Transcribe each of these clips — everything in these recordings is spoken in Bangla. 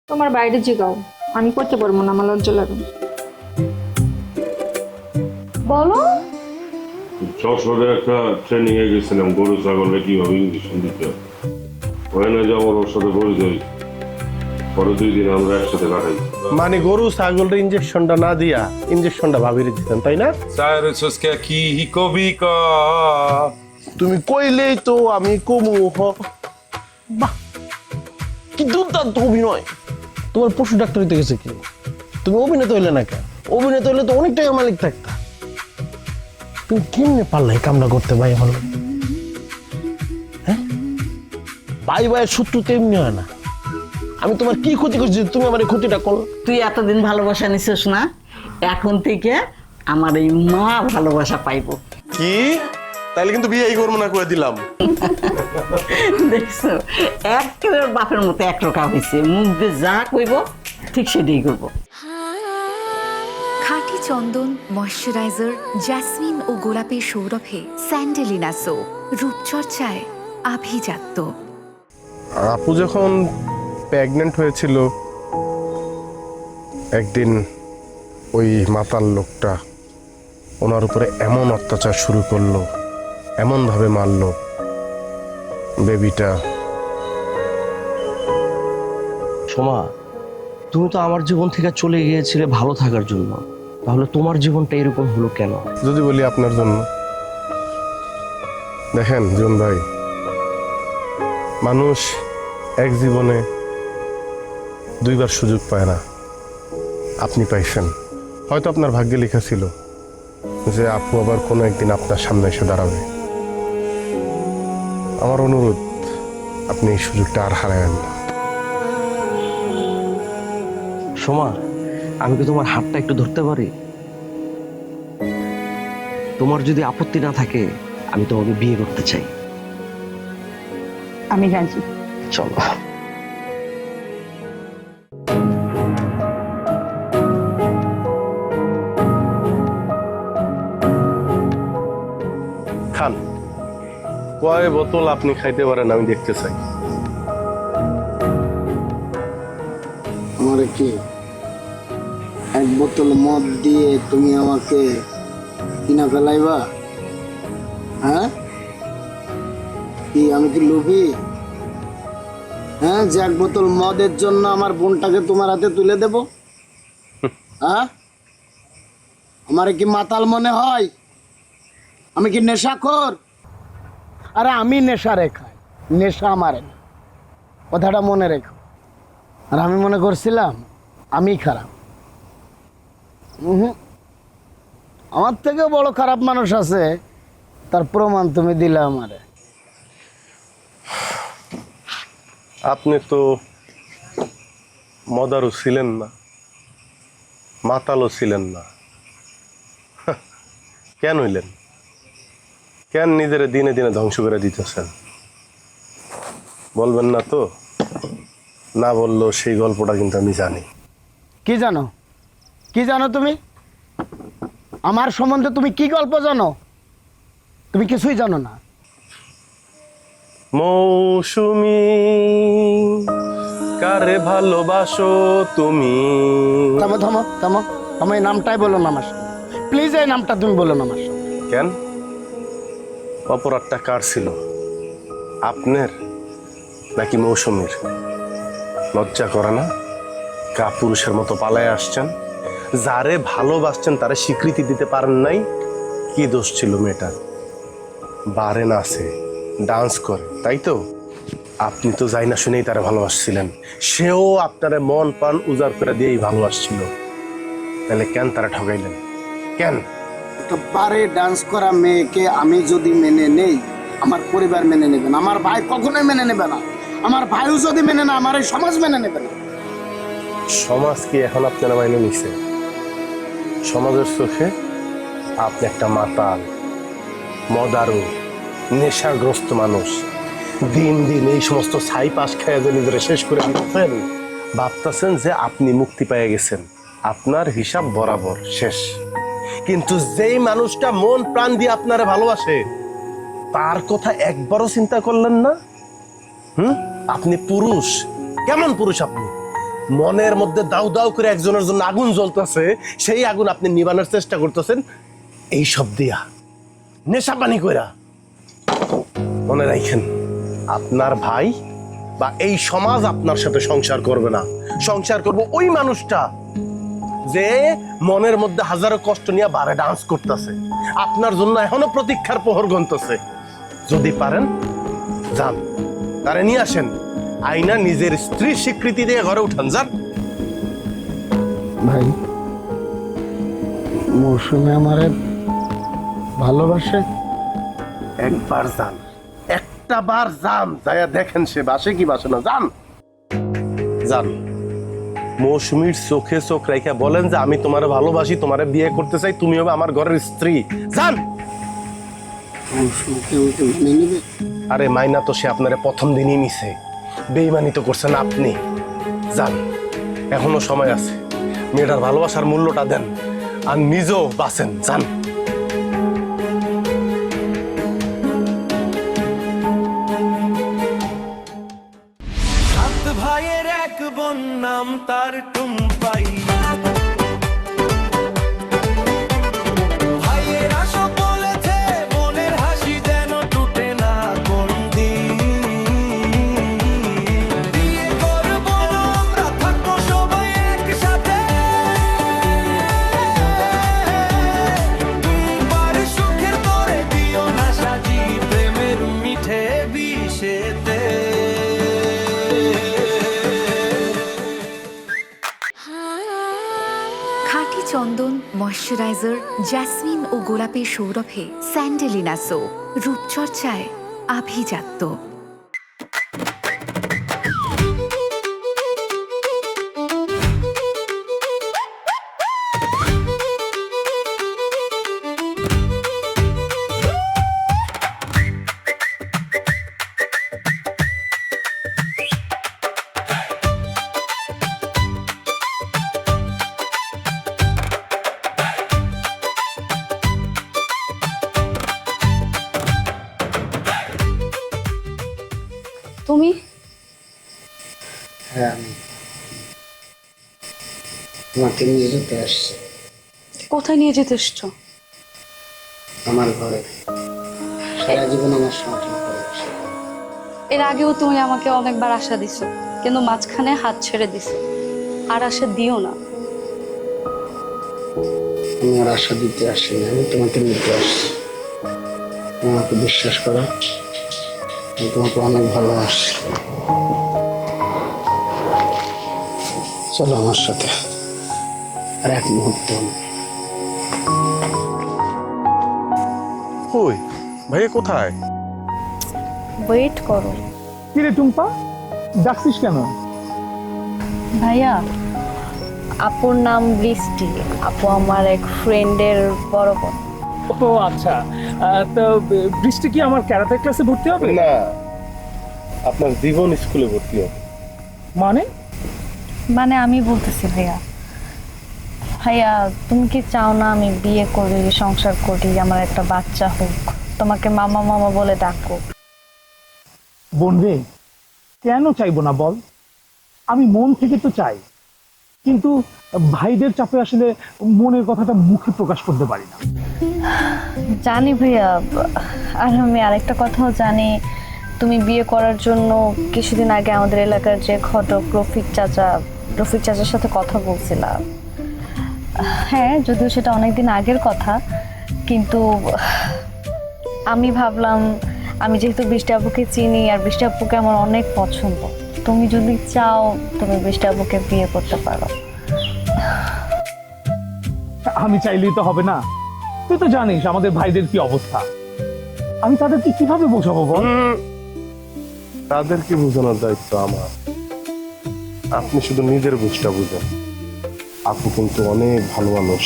তোমার বাইরে জিগাও, আমি করতে পারবো না, আমার লজ্জা লাগে। বলো। যশোরে একটা ট্রেনিং এ গেছিলাম গরু ছাগলকে কিভাবে ইঞ্জেকশন দিতে হয়। ওখানে যাওয়ার ওর সাথে পরিচয়, পরে 2 দিন আমরা একসাথে কাটাই। মানে গরু ছাগলের ইঞ্জেকশনটা না দিয়া ইঞ্জেকশনটা ভাবিয়ে দিতেন, তাই না? Sabes que aquí hicobica. তুমি কইলেই তো আমি কমু বাহ, কি দুর্দান্ত অভিনয়! তোমার পশু ডাক্তার হইতে গেছে কি? তুমি অভিনেতা হইলে না কেন? অভিনেতা হইলে তো অনেক টাকা মালিক থাকতা। তুমি কেমনে পারলে এই কামটা করতে ভাই? আমার হ্যাঁ, ভাই ভাইয়ের শত্রু তেমনি হয় না। আমি তোমার কি ক্ষতি করছি তুমি আমার এই ক্ষতিটা করো? তুই এতদিন ভালোবাসা নিছিস না, এখন থেকে আমার এই মা ভালোবাসা পাইবো। কি? তাইলে কিন্তু বিয়ে করবো না করে দিলাম। দেখছো, একেবারে বাপের মতো একরকা হয়েছে, মুখ দিয়ে যা কইব ঠিক সেটাই করবো। খাঁটি চন্দন, ময়শ্চারাইজার, জ্যাসমিন ও গোলাপের সৌরভে স্যান্ডেলিনা সো, রূপচর্চায় আভিজাত্য। আপু যখন প্রেগনেন্ট হয়েছিল, একদিন ওই মাতাল লোকটা ওনার উপরে এমন অত্যাচার শুরু করলো, এমন ভাবে মারলো বেবিটা। সোমা, তুমি তো আমার জীবন থেকে চলে গিয়েছিলে ভালো থাকার জন্য, তাহলে তোমার জীবনটা এরকম হলো কেন? যদি বলি আপনার জন্য, দেখেন জীবন ভাই, মানুষ এক জীবনে 2 বার সুযোগ পায় না। আপনি পাইছেন, হয়তো আপনার ভাগ্যে লেখা ছিল যে আপু আবার কোনো একদিন আপনার সামনে এসে দাঁড়াবে। আমার অনুরোধ, আপনি এই সুযোগটা আর হারায়েন না। সোমা, আমি কি তোমার হাতটা একটু ধরতে পারি? তোমার যদি আপত্তি না থাকে, আমি তোমাকে বিয়ে করতে চাই। আমি রাজি। চলো। খান, কয় বোতল আপনি খাইতে পারেন আমি দেখতে চাই। আমার কি 1 বোতল মদ দিয়ে তুমি আমাকে কিনা ফেলাইবা? হ্যাঁ, কি আমি কি লোভী? হ্যাঁ, যে 1 বোতল মদের জন্য আমার বোনটাকে তোমার হাতে তুলে দেব? হ্যাঁ, আমার কি মাতাল মনে হয়? আমি কি নেশাখোর? আরে আমি নেশা রেখাই, নেশা আমারে না, কথাটা মনে রেখো। আর আমি মনে করছিলাম আমি খারাপ। আমার থেকে বড় খারাপ মানুষ আছে, তার প্রমাণ তুমি দিলে আমারে। আপনি তো মদারও ছিলেন না, মাতালও ছিলেন না, কেন হইলেন? কেন নিজের দিনে দিনে ধ্বংস করে দিতেছেন? বলবেন না তো? না বললেও সেই গল্পটা কিন্তু আমি জানি। কি জানো? কি জানো তুমি আমার সম্বন্ধে? তুমি কি গল্প জানো? তুমি কিছুই জানো না। মৌসুমি কারে ভালোবাসো তুমি? থামো থামো থামো থামো, এই নামটাই বলো না আমার সামনে, প্লিজ। এই নামটা তুমি বলো না আমার সামনে। কেন? অপরাধটা কার ছিল, আপনার নাকি মৌসুমীর? লজ্জা করে না? কাপুরুষের মতো পালায় আসছেন, যারে ভালোবাসছেন তারে স্বীকৃতি দিতে পারেন নাই। কি দোষ ছিল মেয়েটার? বারে নাচে, ডান্স করে, তাই তো? আপনি তো যাই না শুনেই তারা ভালোবাসছিলেন, সেও আপনার মন প্রাণ উজাড় করে দিয়েই ভালোবাসছিল। তাহলে কেন তারা ঠকাইলেন? কেন? একটা বারে ডান্স করা মেয়েকে আমি যদি মেনে নেই, আমার পরিবার মেনে নেবে না, আমার ভাই কখনোই মেনে নেবে না, আমার ভাইও যদি মেনে না, আমার এই সমাজ মেনে নেবে না। সমাজ কি এখন আপনারা মাইনে নিছে? সমাজের চোখে আপনি একটা মাতাল, মদারু, নেশাগ্রস্ত মানুষ। দিন দিন এই সমস্ত ছাই পাশ খেয়ে যে নিজেরা শেষ করে দিচ্ছেন, ভাবতেছেন যে আপনি মুক্তি পেয়ে গেছেন, আপনার হিসাব বরাবর শেষ। কিন্তু যেই মানুষটা মন প্রাণ দিয়ে আপনারা ভালোবাসে, তার কথা একবারও চিন্তা করলেন না? আপনি পুরুষ, কেমন পুরুষ আপনি? মনের মধ্যে দাউ দাউ করে একজনের জন্য আগুন জ্বলতেছে, সেই আগুন আপনি নিবানোর চেষ্টা করতেছেন এই সব দিয়া, নেশা পানি কইরা। মনে রাখেন, আপনার ভাই বা এই সমাজ আপনার সাথে সংসার করবে না। সংসার করবো ওই মানুষটা যে মনের মধ্যে হাজারো কষ্ট নিয়ে বারে ডান্স করতেছে, আপনার জন্য এখনো প্রতীক্ষার প্রহর গুনতেছে। যদি পারেন যান, তারে নিয়ে আসেন, আইনা নিজের স্ত্রীর স্বীকৃতি দিয়ে ঘরে উঠান, যান। ভাই, মৌসুমী আমারে ভালোবাসে? একবার যান, একটা বার যান, যাইয়া দেখেন সে বাসে কি বাসে না, যান যান। মৌসুমীর চোখে চোখ রেখে বলেন যে আমি তোমারে ভালোবাসি, তোমারে বিয়ে করতে চাই, তুমি হবে আমার ঘরের স্ত্রী, যান। মৌসুমীকে আমাকে মেনে নেবে? আরে মাইনা তো সে আপনারে প্রথম দিনই নিছে, বেইমানি তো করছেন আপনি। যান, এখনো সময় আছে, মেয়েটার ভালোবাসার মূল্যটা দেন আর নিজেও বাঁচেন, যান। সাত ভাইয়ের এক বোন, নাম তার টুম্পাই। ভাইয়েরা সব বলেছে বোনের হাসি যেন টুটে না কোন দিন। বিয়ে করবো না আমরা, থাকবো সবাই একসাথে। টুম্পার সুখের তরে দিও না সাজি, প্রেমের মিঠে বিষেতে। খাঁটি চন্দন, ময়শ্চারাইজার, জেসমিন ও গোলাপের সৌরভে স্যান্ডেলিনা সো, রূপচর্চায় আভিজাত্য। তুমি? হ্যাঁ, আমি তোমাকে নিয়ে যেতে আসছি কোথায় নিয়ে যেতে এসছো? আমার ঘরে। সারা জীবন আমার সংসার করে বসে। এর আগেও তুমি আমাকে অনেকবার আশা দিছো, কিন্তু মাঝখানে হাত ছেড়ে দিছো। আর আশা দিও না। আমি আর আশা দিতে আসিনি, আমি তোমাকে নিতে আসছি। আমাকে বিশ্বাস করো, আমি তোমাকে অনেক ভালোবাসি। চলো আমার সাথে, আর এক মুহূর্ত না। কই ভাইয়া, কোথায়? ওয়েট করো। কিরে টুম্পা, ডাকছিস কেন? ভাইয়া, আপুর নাম বৃষ্টি। আপু আমার এক ফ্রেন্ডের বড় বোন। ও আচ্ছা, তো বৃষ্টি কি আমার ক্যারাতে ক্লাসে ভর্তি হবে? না, আপনার জীবন স্কুলে ভর্তি হবে। মানে আমি বলতেছি ভাইয়া, ভাইয়া তুমি কি চাও না আমি বিয়ে করি, সংসার করি, আমার একটা বাচ্চা হোক, তোমাকে মামা মামা বলে ডাকো? বোন রে, কেন চাইবো না বল? আমি মন থেকে তো চাই, কিন্তু ভাইদের চাপে আসলে মনের কথাটা মুখে প্রকাশ করতে পারি না। জানি ভাইয়া, আর আমি আরেকটা কথাও জানি, তুমি বিয়ে করার জন্য কিছুদিন আগে আমাদের এলাকার যে ঘটক রফিক চাচার সাথে কথা বলছিলাম। হ্যাঁ, যদিও সেটা অনেকদিন আগের কথা, কিন্তু আমি ভাবলাম, আমি যেহেতু বৃষ্টি আপুকে চিনি আর বৃষ্টি আপুকে আমার অনেক পছন্দ, তুমি যদি চাও তুমি বৃষ্টি আপুকে বিয়ে করতে পারো। আমি চাইলেই তো হবে না, তুই তো জানিস আমাদের ভাইদের কি অবস্থা। আমি তাদেরকে কিভাবে বোঝাবো বল? তাদেরকে বোঝানোর দায়িত্ব আমার। আপনি শুধু নিজের বুঝটা বুঝেন। আপু কিন্তু অনেক ভালো মানুষ,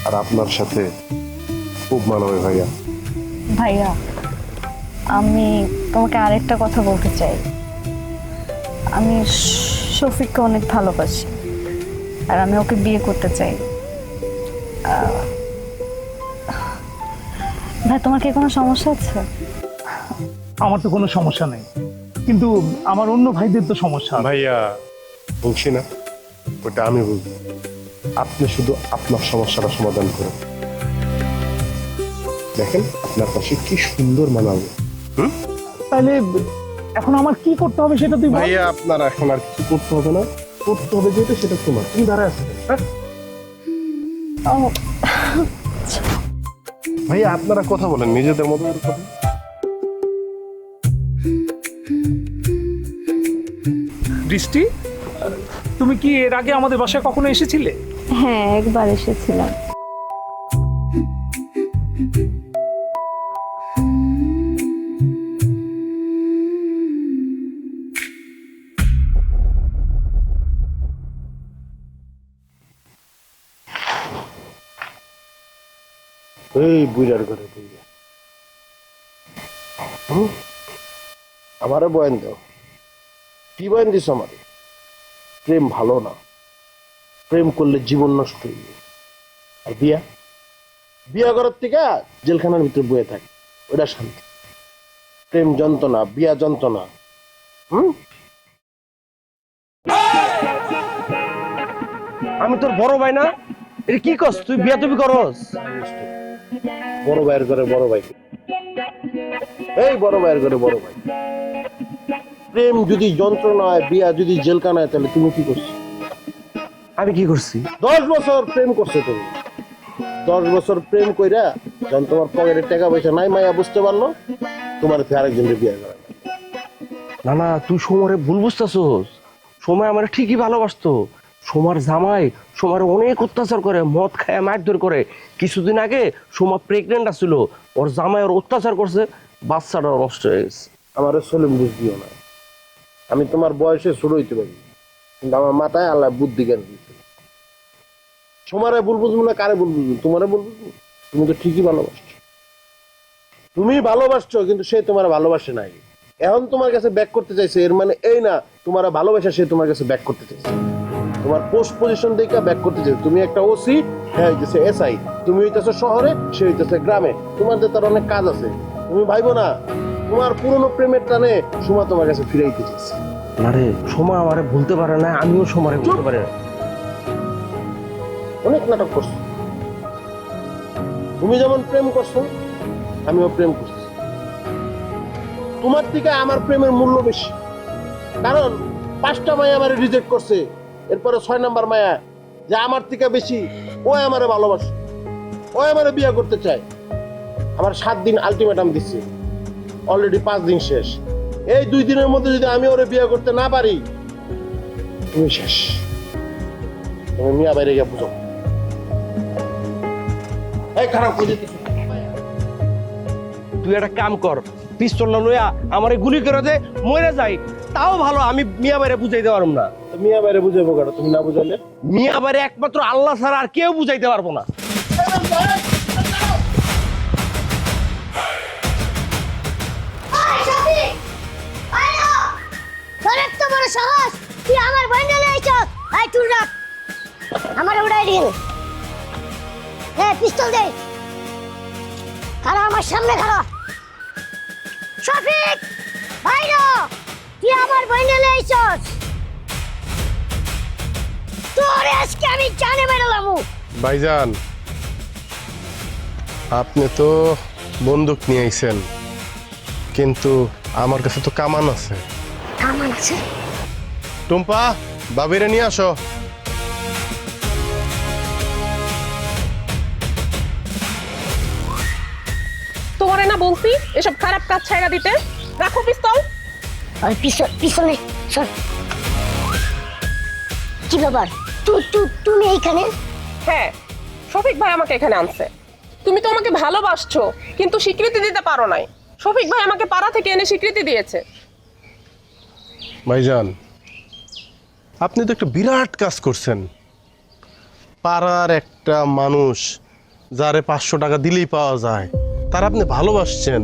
আর আপনার সাথে খুব মানাবে ভাইয়া। ভাইয়া, আমি তোমাকে আরেকটা কথা বলতে চাই। আমি শফিককে অনেক ভালোবাসি, আর আমি ওকে বিয়ে করতে চাই। ভাই, তোমার কি কোনো সমস্যা আছে? আমার তো কোনো সমস্যা নেই, কিন্তু আমার অন্য ভাইদের তো সমস্যা আছে। ভাইয়া বলছি না, ওটা আমি বুঝবো। আপনি শুধু আপনার সমস্যাটা সমাধান করুন। দেখেন আপনার পাশে কি সুন্দর মানাবে। তাহলে এখন আমার কি করতে হবে সেটা তুই বল। ভাইয়া আপনার এখন আর কিছু করতে হবে না, করতে হবে যেটা সেটা তোমার। তুমি দাঁড়ায় আছো কেন, হ্যাঁ? ভাইয়া আপনারা কথা বলেন নিজেদের মতো করে কথা। বৃষ্টি, তুমি কি এর আগে আমাদের বাসায় কখনো এসেছিলে? হ্যাঁ, একবার এসেছিলাম। এই বুইড়ার ঘরে বুইড়া, আমারও বয়ান দাও। কি বয়ান দিস আমার? প্রেম ভালো না, প্রেম করলে জীবন নষ্ট হয়ে যায়। আর বিয়া, বিয়া করার থেকে জেলখানার ভিতরে বয়ে থাকে, ওটা শান্তি। প্রেম যন্ত্রণা, বিয়া যন্ত্রণা। আমি তোর বড় ভাই না? এটা কি করছ তুই? বিয়া তুমি করস? বড় ভাইয়ের ঘরে বড় ভাই, এই বড় ভাইয়ের ঘরে বড় ভাই। প্রেম যদি যন্ত্রণা হয়, বিয়া যদি জেলখানা হয়, তাহলে তুমি কি করছো? আমি কি করছি? 10 বছর প্রেম করছো তুমি। 10 বছর প্রেম কইরা যখন তোমার পকেটে টাকা পয়সা নাই, মাইয়া বুঝতে পারলো, তোমার আরেকজনের বিয়ে করা। না না, তুই সোমারে ভুল বুঝতেছস। সময় আমার ঠিকই ভালোবাসতো। সোমার জামাই সোমার অনেক অত্যাচার করে, মদ খায় মারধর করে। কিছুদিন আগে সোমা প্রেগনেন্ট আসছিল, ওর জামাই ওর অত্যাচার করছে, বাচ্চাটা নষ্ট হয়ে গেছে। আমার সলিম বুঝদিও না, আমি তোমার বয়সে ছোট হইতে পারি, কিন্তু আমার মাথায় আল্লাহ বুদ্ধি জ্ঞান দিয়েছে। সোমারে ভুল বুঝবো না, কারে ভুল বুঝবো? তোমারে ভুল বুঝবো? তুমি তো ঠিকই ভালোবাসছো, তুমি ভালোবাসছো, কিন্তু সে তোমার ভালোবাসে নাই। এখন তোমার কাছে ব্যাক করতে চাইছে, এর মানে এই না তোমার ভালোবাসা সে তোমার কাছে ব্যাক করতে চাইছে। তোমার পোস্ট পজিশন দেখে ব্যাক করতে চাইছে। তুমি একটা ওসি, হ্যাঁ হইতেছে এসআই, তুমি হইতেছে শহরে, সে হইতেছে গ্রামে। তোমার যে তার অনেক কাজ আছে, তুমি ভাইবো না তোমার পুরনো প্রেমের টানে সোমা তোমার কাছে ফিরাইতে চাইছে। না রে, সোমা আমারে ভুলতে পারে না, আমিও সোমারে ভুলতে পারি না। অনেক নাটক করছো তুমি, যেমন প্রেম করছো আমিও প্রেম করছি। তোমার থেকে আমার প্রেমের মূল্য বেশি, কারণ 5টা মায়া আমার রিজেক্ট করছে, এরপরে 6 নাম্বার মায়া যে আমার থেকে বেশি, ও আমারে ভালোবাসে, ও আমারে বিয়ে করতে চায়। আমার 7 দিন আলটিমেটাম দিচ্ছে, অলরেডি 5 দিন শেষ। এই 2 দিনের মধ্যে যদি আমি ওরে বিয়ে করতে না পারি, তুমি শেষ। তুমি মিয়া বাইরে গিয়ে বুঝো। এই খারাপ করে দিতেছো। তুই একটা কাম কর, পিস্তলটা লইয়া আমারে গুলি করে দে, মরে যাই, তাও ভালো। আমি মিয়া বাইরে বুঝাইতে পারবো না। মিয়া বাইরে বুঝাইবো কেন? তুমি না বুঝাইলে? মিয়া বাইরে একমাত্র আল্লাহ ছাড়া আর কেউ বুঝাইতে পারবো না। আমার উড়াই দিন, পিস্তল দে, খারা আমার সামনে খারা। শফিক ভাইরা, তুই আমার বইনে লাইছস, তোর আজকে আমি জানে মেরালাম। ভাইজান, আপনি তো বন্দুক নিয়ে আইছেন, কিন্তু আমার কাছে তো কামান আছে। কামান আছে? টুম্পা, বাবিরে নিয়ে আসো। তোমারে না বলছি এসব খারাপ কাজ ছাইড়া দিতে? রাখো পিস্তল। আর পিস্তল, পিস্তল নে, সর। কি ব্যাপার, তুমি এইখানে? হ্যাঁ, শফিক ভাই আমাকে এখানে আনছে। তুমি তো আমাকে ভালোবাসছো, কিন্তু স্বীকৃতি দিতে পারো নাই। শফিক ভাই আমাকে পাড়া থেকে এনে স্বীকৃতি দিয়েছে। ভাইজান, আপনি তো একটা বিরাট কাজ করছেন। পাড়ার একটা মানুষ যারে 500 টাকা দিলেই পাওয়া যায়, তার আপনি ভালোবাসছেন,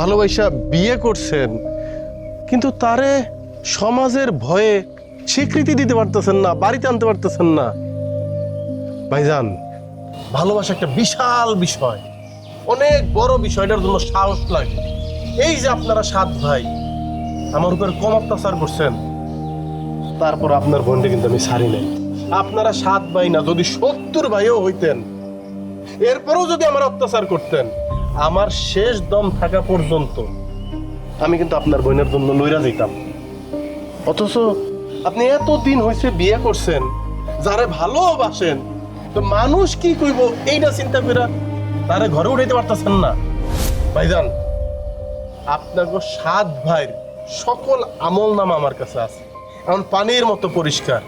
ভালোবাসা বিয়ে করছেন, কিন্তু তারে সমাজের ভয়ে স্বীকৃতি দিতে পারতেছেন না, বাড়িতে আনতে পারতেছেন না। ভাইজান, ভালোবাসা একটা বিশাল বিষয়, অনেক বড় বিষয়, এটার জন্য সাহস লাগে। এই যে আপনারা 7 ভাই আমার উপর কম অত্যাচার করছেন, তারপর আপনার বোনকে কিন্তু আমি ছাড়ি নাই। আপনারা 7 ভাই না, যদি 70 ভাইও হইতেন, এরপরও যদি আমার অত্যাচার করতেন, আমার শেষ দম থাকা পর্যন্ত আমি কিন্তু আপনার বোনের জন্য লইরা দিতাম। অথচ আপনি এতদিন হয়েছে বিয়ে করছেন, যারে ভালোবাসেন, তো মানুষ কি কইব এইটা চিন্তা করে তারে ঘরে উঠাইতে পারতেছেন না। ভাইজান, আপনাকে 7 ভাইয়ের সকল আমল নামা আমার কাছে আছে, এমন পানির মতো পরিষ্কার।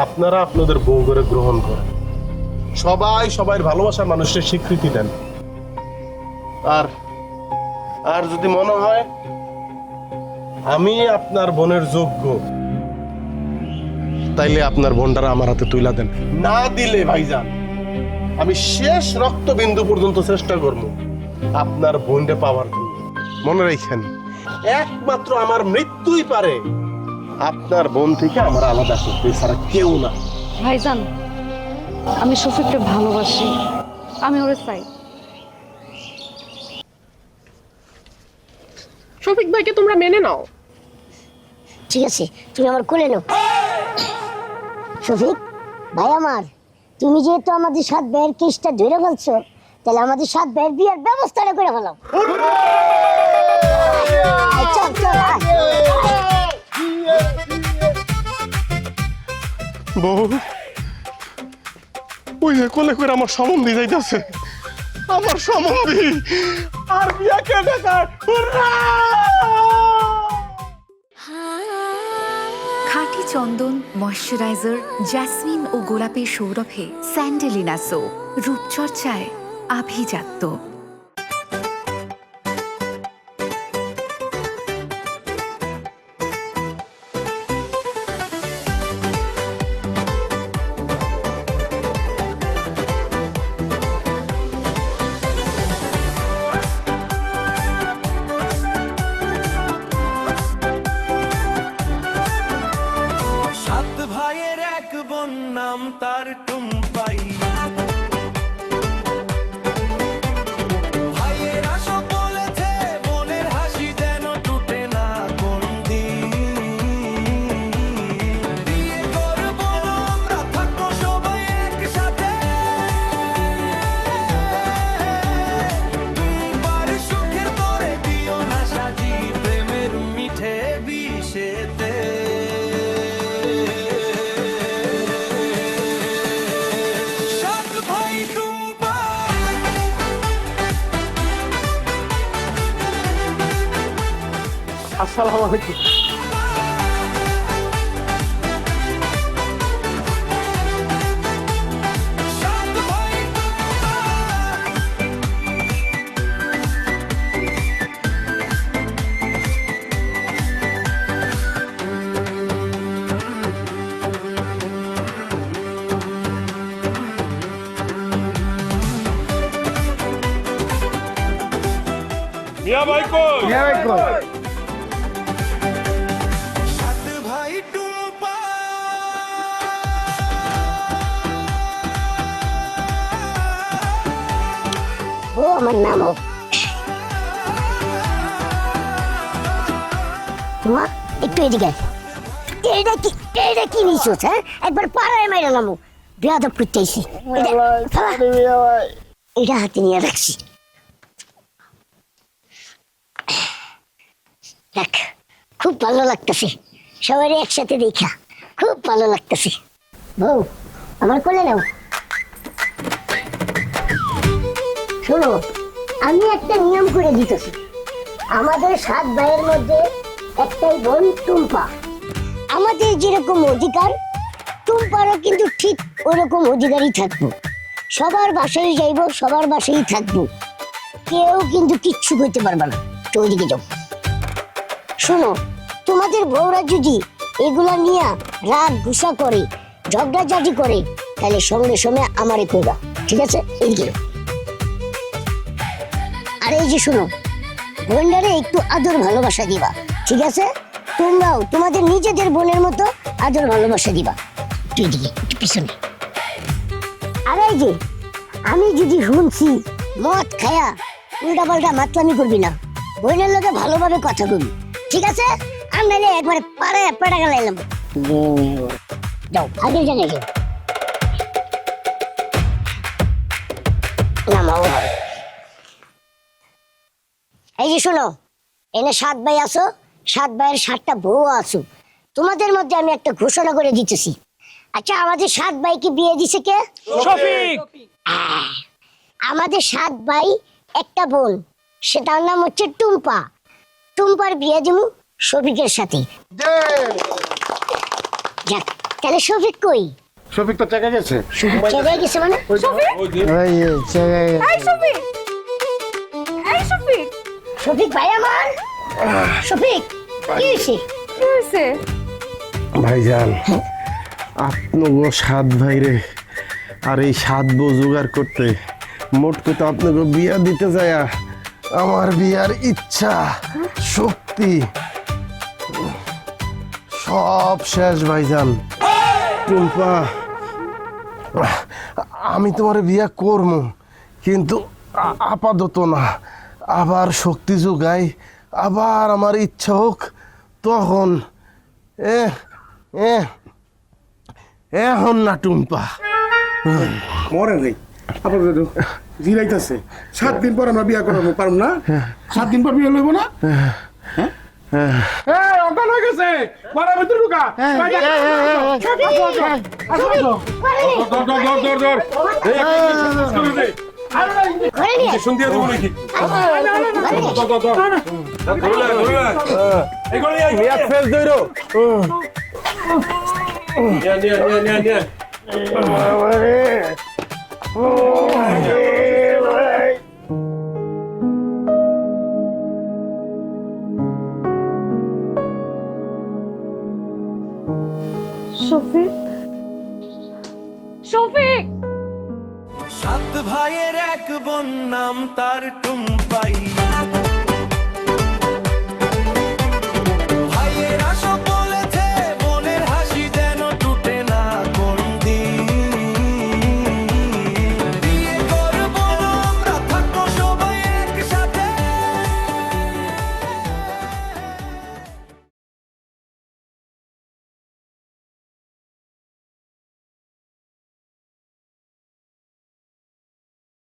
আপনারা আপনাদের বউ করে গ্রহণ করেন, সবাই সবার ভালোবাসার মানুষের স্বীকৃতি দেন। আর আর যদি মনে হয় আমি আপনার বোনের যোগ্য, তাইলে আপনার বোনটারা আমার হাতে তুইলা দেন। না দিলে ভাইজান, আমি শেষ রক্তবিন্দু পর্যন্ত চেষ্টা করব আপনার বোনটা পাওয়ার জন্য। মনে রাখেন, একমাত্র আমার মৃত্যুই পারে আপনার বোন থেকে আমার আলাদা করতে, ছাড়া কেউ না। ভাইজান, আমি শফিককে ভালোবাসি, আমি ওরে চাই। শফিক ভাইকে তোমরা মেনে নাও। ঠিক আছে, তুমি আমার কোলে নাও। শফিক ভাই আমার, তুমি যেহেতু আমাদের 7 ভাইয়ের কেসটা ধরে ফেলছো, তাহলে আমাদের 7 ভাইয়ের বিয়ের ব্যবস্থাটা করে ফেলাও। চল চল, বউ, ওই যে কোলে করে আমার সম্বন্ধী যাইতেছে, আমার সম্বন্ধী। আর বিয়া কে দেখার? খাঁটি চন্দন ময়শ্চারাইজার জেসমিন ও গোলাপের সৌরভে স্যান্ডেলিনা সো, রূপচর্চায় আভিজাত্য। সাত ভাইয়ের এক বোন, নাম তার টুম্পাই। ভাইয়েরা সব বলেছে বোনের হাসি যেন টুটে না কোন দিন। বিয়ে করবো আমরা, থাকবো সবাই একসাথে। টুম্পার সুখের করে দিও না সাজি, প্রেমের মিঠে বিষেতে। আসসালামু আলাইকুম। মিয়া ভাই কই? সাত ভাই টুম্পা, ও আমার নাম ও। তোমা একটু এদিকে আয়। এটা কি নিছিস? হ্যাঁ, একবার পাড়ায় মেরে নামো, বেয়াদব করতেছি। এটা হাতে নিয়ে রাখছি। দেখ, খুব ভালো লাগতেছে, সবাই একসাথে দেখা খুব ভালো লাগতেছে। বউ, আমার কোলে নাও। শোনো, আমি একটা নিয়ম করে দিতেছি, আমাদের 7 ভাইয়ের মধ্যে একটাই বোন টুম্পা। আমাদের যেরকম অধিকার, টুম্পারও কিন্তু ঠিক ওরকম অধিকারই থাকবো। সবার বাসায় যাইব, সবার বাসায় থাকবো, কেউ কিন্তু কিচ্ছু করতে পারবে না। তো ওইদিকে যাও। শোনো, তোমাদের বউরা যদি এগুলা নিয়ে রাগ গুসা করে, ঝগড়াঝাটি করে, তাহলে সঙ্গে সঙ্গে আমারে কইবা, ঠিক আছে? এদিকে। আর এই যে শোনো, বোনটারে একটু আদর ভালোবাসা দিবা, ঠিক আছে? তোমরাও তোমাদের নিজেদের বোনের মতো আদর ভালোবাসা দিবা। একটু এদিকে, একটু পিছনে। আর এই যে, আমি যদি শুনছি মদ খায়া উল্টা পাল্টা মাতলামি করবি না, বোনের লোকে ভালোভাবে কথা কবি, ঠিক আছে? আর নাইলে একবারে পাড়ায় পেটা গেলাম। যাও আগের জায়গায় যাও। নামাও ঘরে। এই যে শোনো, এনে 7 ভাই আছো, 7 ভাইয়ের 7টা বউ আছো। তোমাদের মধ্যে আমি একটা ঘোষণা করে দিতেছি। আচ্ছা, আমাদের 7 ভাইকে বিয়ে দিছে কে? শফিক। আমাদের 7 ভাই একটা বোন, সেটার নাম হচ্ছে টুম্পা। টুম্পার বিয়ে দিব শফিকের সাথে। যাক, তাহলে শফিক কই? শফিক তো চেকে গেছে। চলে গেছে মানে? শফিক ভাই আমার, শফিক কি হয়েছে? ভাইজান, আপনাকে 7 ভাই রে, আর এই 7 বউ জোগাড় করতে মোট কথা আপনাকে বিয়া দিতে যায় আমার বিয়ার ইচ্ছা শক্তি সব শেষ ভাইজান। টুম্পা, আমি তোমার বিয়া করব, কিন্তু আপাতত না। আবার শক্তি যোগাই, আবার আমার ইচ্ছা হোক তখন। এখন না টুম্পা। মরে নেই আপাতত জিরাইতেছে। 7 দিন পর আমরা বিয়া করাবো, পারব না? 7 দিন পর বিয়ে লইব না? এই অজ্ঞান হয়ে গেছে, ঘরের ভিতরে ঢুকা। শফিক, শফিক। 7 ভাইয়ের এক বোন, নাম তার টুম্পাই।